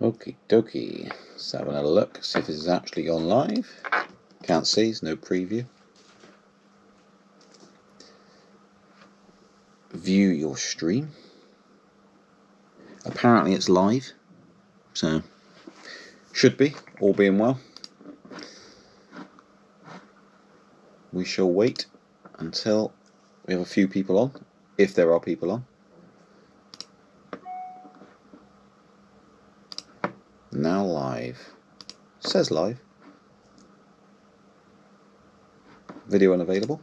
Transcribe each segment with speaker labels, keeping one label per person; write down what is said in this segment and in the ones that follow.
Speaker 1: Okie dokie. Let's have another look, see if this is actually gone live. Can't see, there's no preview. View your stream. Apparently it's live, so should be, all being well. We shall wait until we have a few people on, if there are people on. Now live. Says live. Video unavailable.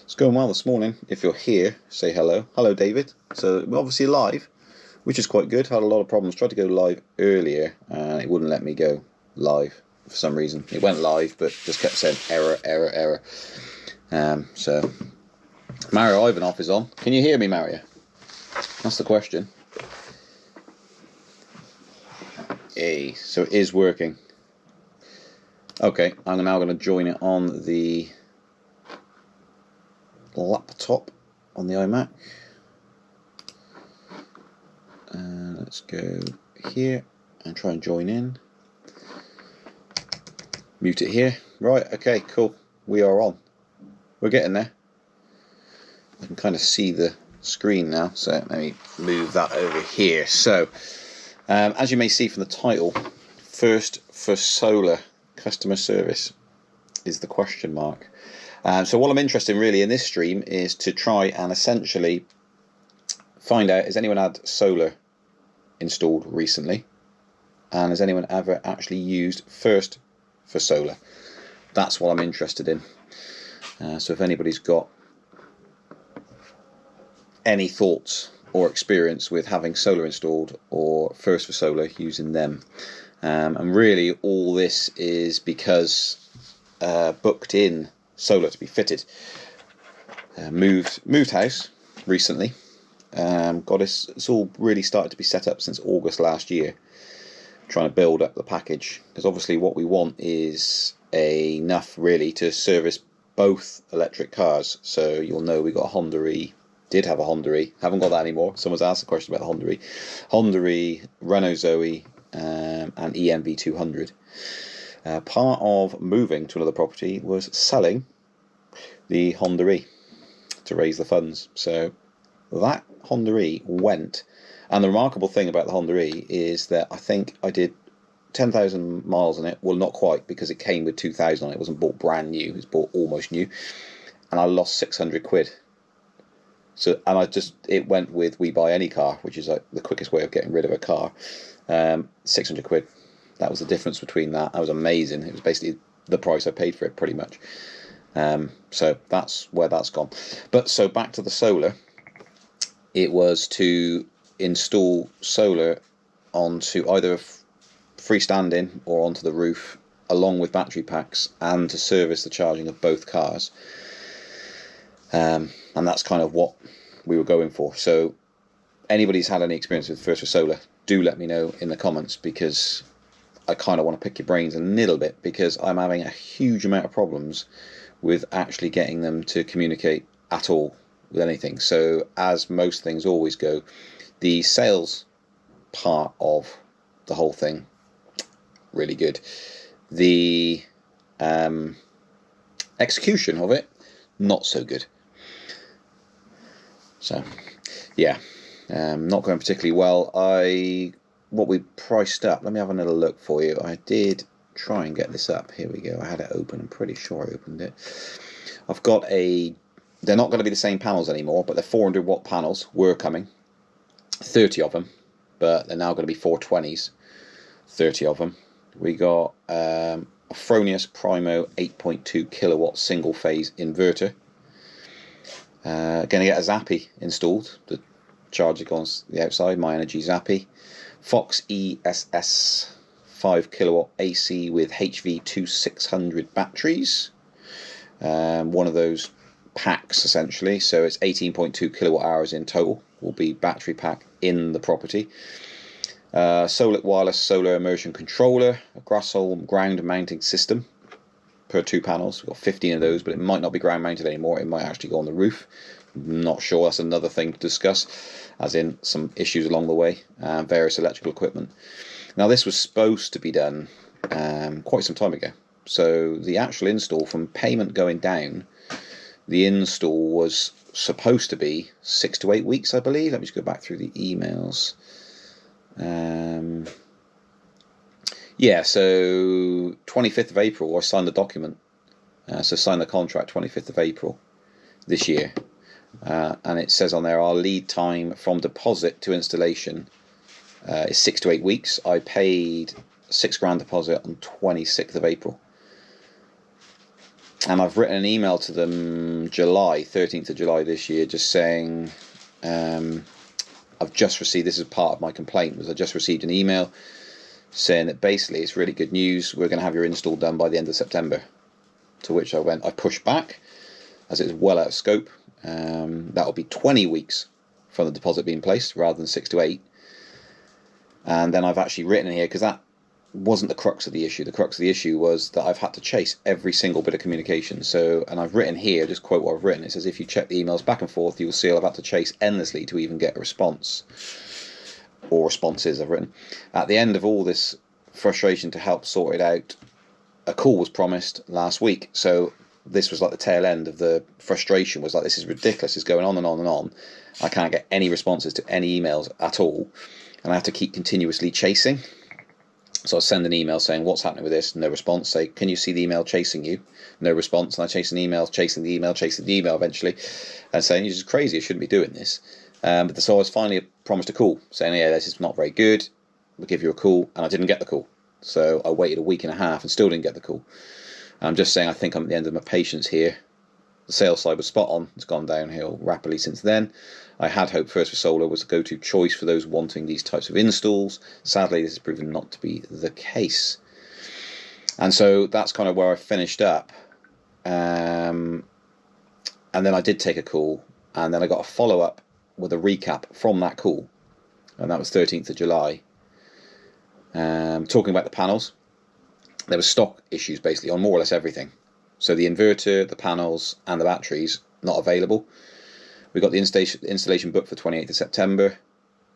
Speaker 1: It's going well this morning. If you're here, say hello. Hello, David. So we're obviously live, which is quite good. Had a lot of problems. Tried to go live earlier and it wouldn't let me go live for some reason. It went live but just kept saying error, error, error. So Mario Ivanov is on. Can you hear me, Mario? That's the question. Hey, so it is working. Okay, I'm now going to join it on the laptop on the iMac. Let's go here and try and join in. Mute it here. Right, okay, cool. We are on. We're getting there. I can kind of see the screen now, so let me move that over here. So, as you may see from the title, First4Solar customer service is the question mark. So what I'm interested in really in this stream is to try and essentially find out, has anyone had solar installed recently? And has anyone ever actually used First4Solar? That's what I'm interested in. So if anybody's got any thoughts or experience with having solar installed or First4Solar using them. And really all this is because booked in solar to be fitted. Moved house recently. It's all really started to be set up since August last year. Trying to build up the package, because obviously what we want is enough really to service both electric cars. So you'll know we got a Honda E. Did have a Honda E, haven't got that anymore. Someone's asked a question about the Honda E. Honda E, Renault Zoe, and EMV 200. Part of moving to another property was selling the Honda E to raise the funds. So that Honda E went, and the remarkable thing about the Honda E is that I think I did 10,000 miles on it. Well, not quite, because it came with 2,000 on it. It wasn't bought brand new, it was bought almost new, and I lost 600 quid. So, and it went with We Buy Any Car, which is like the quickest way of getting rid of a car. 600 quid. That was the difference between that. That was amazing. It was basically the price I paid for it, pretty much. So that's where that's gone. But so back to the solar. It was to install solar onto either freestanding or onto the roof, along with battery packs, and to service the charging of both cars. And that's kind of what we were going for. So anybody's had any experience with First4Solar, do let me know in the comments, because I kind of want to pick your brains a little bit, because I'm having a huge amount of problems with actually getting them to communicate at all with anything. So as most things always go, the sales part of the whole thing, really good. The execution of it, not so good. So yeah, not going particularly well. What we priced up, let me have another look for you. I did try and get this up. Here we go. I had it open. I'm pretty sure I opened it. I've got they're not going to be the same panels anymore, but they're 400 watt panels were coming, 30 of them, but they're now going to be 420s, 30 of them. We got a Fronius Primo 8.2 kilowatt single phase inverter. Going to get a Zappi installed. The charger goes on the outside, My Energy Zappi. Fox ESS 5 kilowatt AC with HV2600 batteries. One of those packs essentially, so it's 18.2 kilowatt hours in total will be battery pack in the property. Solid wireless solar immersion controller, a Grasholm ground mounting system per 2 panels. We've got 15 of those, but it might not be ground mounted anymore. It might actually go on the roof. Not sure. That's another thing to discuss, as in some issues along the way, various electrical equipment. Now this was supposed to be done quite some time ago. So the actual install, from payment going down, the install was supposed to be 6 to 8 weeks, I believe. Let me just go back through the emails. Yeah, so 25th of April I signed the document. So signed the contract 25th of April this year. And it says on there, our lead time from deposit to installation is 6 to 8 weeks. I paid £6,000 deposit on 26th of April. And I've written an email to them 13th of July this year, just saying I've just received, this is part of my complaint, was I just received an email saying that basically it's really good news, we're going to have your install done by the end of September. To which I pushed back, as it is well out of scope. That will be 20 weeks from the deposit being placed rather than 6 to 8. And then I've actually written here, because that wasn't the crux of the issue. The crux of the issue was that I've had to chase every single bit of communication. So, and I've written here, just quote what I've written. It says, if you check the emails back and forth, you'll see I've had to chase endlessly to even get a response, or responses, I've written. At the end of all this frustration to help sort it out, a call was promised last week. So this was like the tail end of the frustration, was like, this is ridiculous, it's going on and on and on. I can't get any responses to any emails at all, and I have to keep continuously chasing. So I send an email saying, what's happening with this? No response. Say, can you see the email chasing you? No response. And I chase an email, chasing the email eventually, and saying, this is crazy, I shouldn't be doing this. But so I was finally promised a call, saying, yeah, this is not very good, we'll give you a call, and I didn't get the call. So I waited a week and a half and still didn't get the call. I'm just saying, I think I'm at the end of my patience here. The sales side was spot on. It's gone downhill rapidly since then. I had hoped First4Solar was a go-to choice for those wanting these types of installs. Sadly, this has proven not to be the case. And so that's kind of where I finished up. And then I did take a call, and then I got a follow-up with a recap from that call. And that was 13th of July. Talking about the panels. There were stock issues basically on more or less everything. So the inverter, the panels, and the batteries not available. We got the installation booked for 28th of September.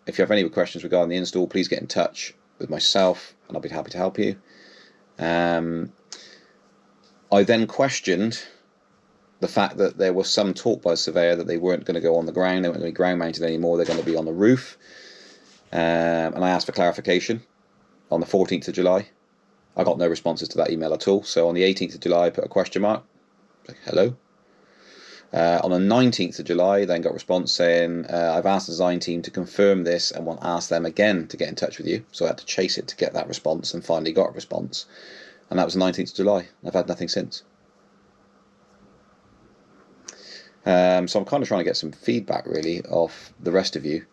Speaker 1: If you have any questions regarding the install, please get in touch with myself, and I'll be happy to help you. I then questioned the fact that there was some talk by the surveyor that they weren't going to go on the ground, they weren't going to be ground mounted anymore, they're going to be on the roof. And I asked for clarification on the 14th of July. I got no responses to that email at all. So on the 18th of July, I put a question mark. Like, hello. On the 19th of July, then got a response saying, I've asked the design team to confirm this and want to ask them again to get in touch with you. So I had to chase it to get that response, and finally got a response. And that was the 19th of July. I've had nothing since. So I'm kind of trying to get some feedback, really, off the rest of you.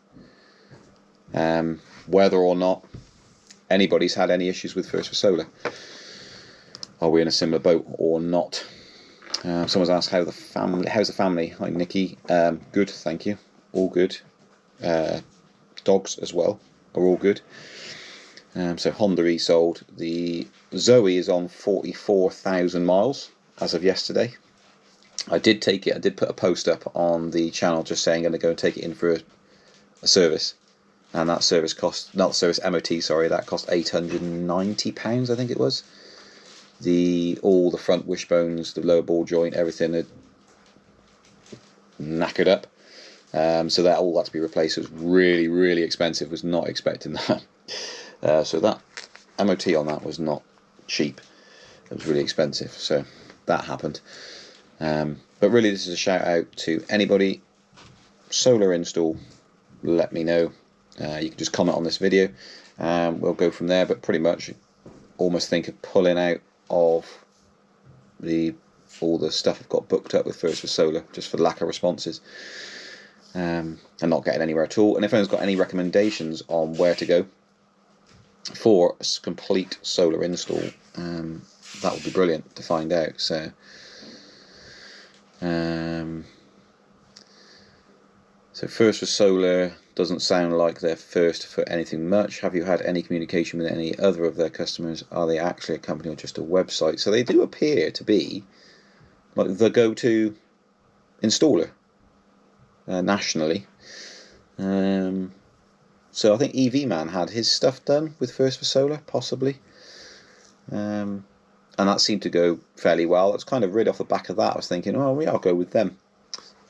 Speaker 1: Whether or not anybody's had any issues with First4Solar. Are we in a similar boat or not? Someone's asked, how's the family? Hi Nikki. Good, thank you. All good. Dogs as well are all good. So Honda e-sold. The Zoe is on 44,000 miles as of yesterday. I did take it. I did put a post up on the channel just saying I'm going to go and take it in for a service. And that service cost, not service, MOT, sorry, that cost £890, I think it was. All the front wishbones, the lower ball joint, everything had knackered up. So that all had to be replaced. It was really, really expensive. Was not expecting that. So that MOT on that was not cheap. It was really expensive. So that happened. But really, this is a shout out to anybody. Solar install, let me know. You can just comment on this video. We'll go from there. But pretty much, almost think of pulling out of all the stuff I've got booked up with First4Solar, just for lack of responses, and not getting anywhere at all. And if anyone's got any recommendations on where to go for a complete solar install, that would be brilliant to find out. So First4Solar doesn't sound like they're first for anything much. Have you had any communication with any other of their customers? Are they actually a company or just a website? So they do appear to be like the go-to installer. nationally. So I think EV Man had his stuff done with First4Solar, possibly. And that seemed to go fairly well. It was kind of really off the back of that. I was thinking, oh, yeah, I'll go with them.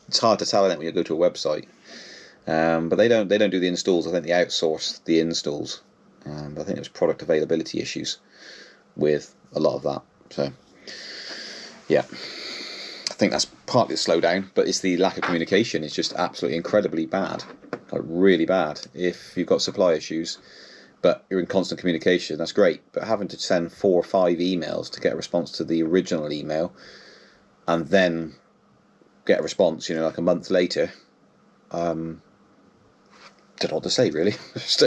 Speaker 1: It's hard to tell, isn't it, when you go to a website. But they don't do the installs. I think they outsource the installs. But I think it was product availability issues with a lot of that. So, yeah. I think that's partly the slowdown, but it's the lack of communication. It's just absolutely incredibly bad. Like, really bad. If you've got supply issues, but you're in constant communication, that's great. But having to send 4 or 5 emails to get a response to the original email, and then get a response, like a month later, don't know what to say, really. Just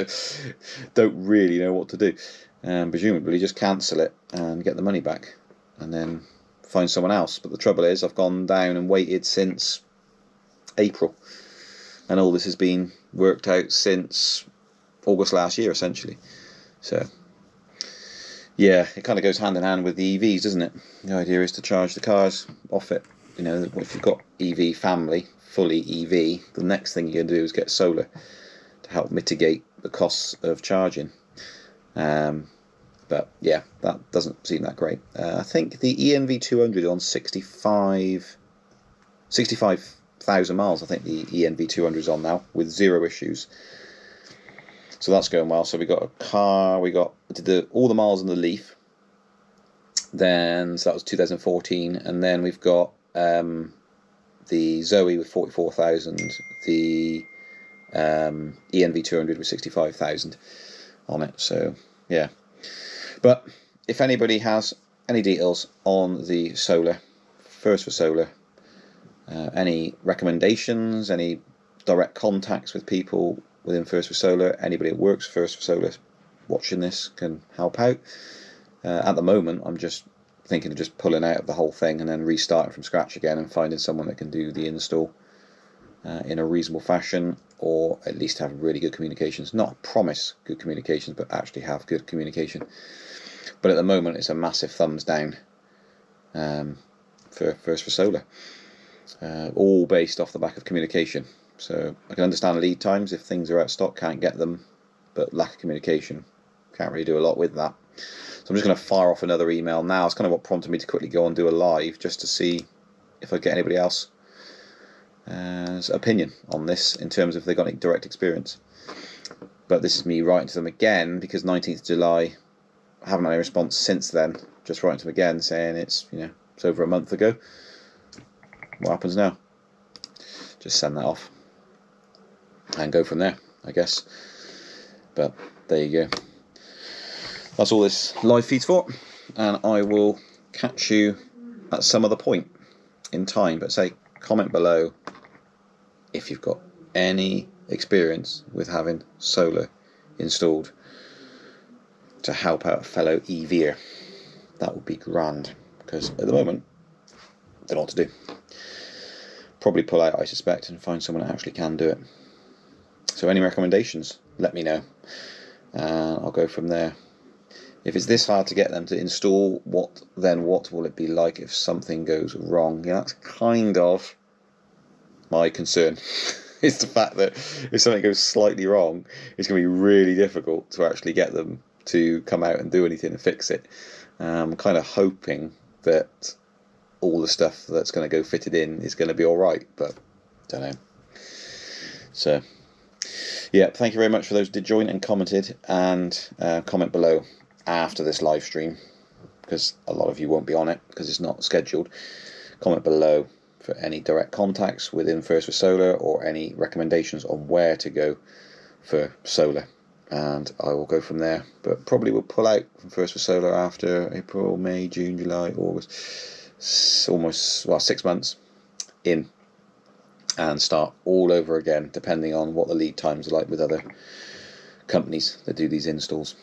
Speaker 1: don't really know what to do. Presumably just cancel it and get the money back, and then find someone else. But the trouble is, I've gone down and waited since April, and all this has been worked out since August last year, essentially. So, yeah, it kind of goes hand in hand with the EVs, doesn't it? The idea is to charge the cars off it. If you've got EV family, fully EV, the next thing you're going to do is get solar to help mitigate the costs of charging. But yeah, that doesn't seem that great. I think the ENV200 on 65,000 miles, I think the ENV200 is on now, with 0 issues. So that's going well. So we got a car, did all the miles in the Leaf, then, so that was 2014, and then we've got the Zoe with 44,000, the ENV200 with 65,000 on it. So yeah, but if anybody has any details on the solar, First4Solar, any recommendations, any direct contacts with people within First4Solar, anybody that works for First4Solar watching this can help out. At the moment, I'm just thinking of just pulling out of the whole thing and then restarting from scratch again and finding someone that can do the install in a reasonable fashion, or at least have really good communications. Not promise good communications, but actually have good communication. But at the moment, it's a massive thumbs down for First4Solar, all based off the back of communication. So I can understand lead times if things are out of stock, can't get them, but lack of communication, can't really do a lot with that. So I'm just going to fire off another email now. It's kind of what prompted me to quickly go and do a live, just to see if I get anybody else's opinion on this in terms of if they've got any direct experience. But this is me writing to them again, because 19th July, I haven't had any response since then. Just writing to them again saying it's over a month ago. What happens now? Just send that off and go from there, I guess. But there you go. That's all this live feed's for, and I will catch you at some other point in time. But say, comment below if you've got any experience with having solar installed to help out a fellow EVer. That would be grand, because at the moment I don't know what to do. Probably pull out, I suspect, and find someone that actually can do it. So any recommendations, let me know, and I'll go from there. If it's this hard to get them to install, what will it be like if something goes wrong? That's kind of my concern. It's the fact that if something goes slightly wrong, it's going to be really difficult to actually get them to come out and do anything and fix it. I'm kind of hoping that all the stuff that's going to go fitted in is going to be alright, but don't know. So yeah, thank you very much for those who did join and commented, and comment below after this live stream, because a lot of you won't be on it because it's not scheduled. Comment below for any direct contacts within First4Solar, or any recommendations on where to go for solar, and I will go from there. But probably will pull out from First4Solar after April, May, June, July, August, almost 6 months in, and start all over again, depending on what the lead times are like with other companies that do these installs.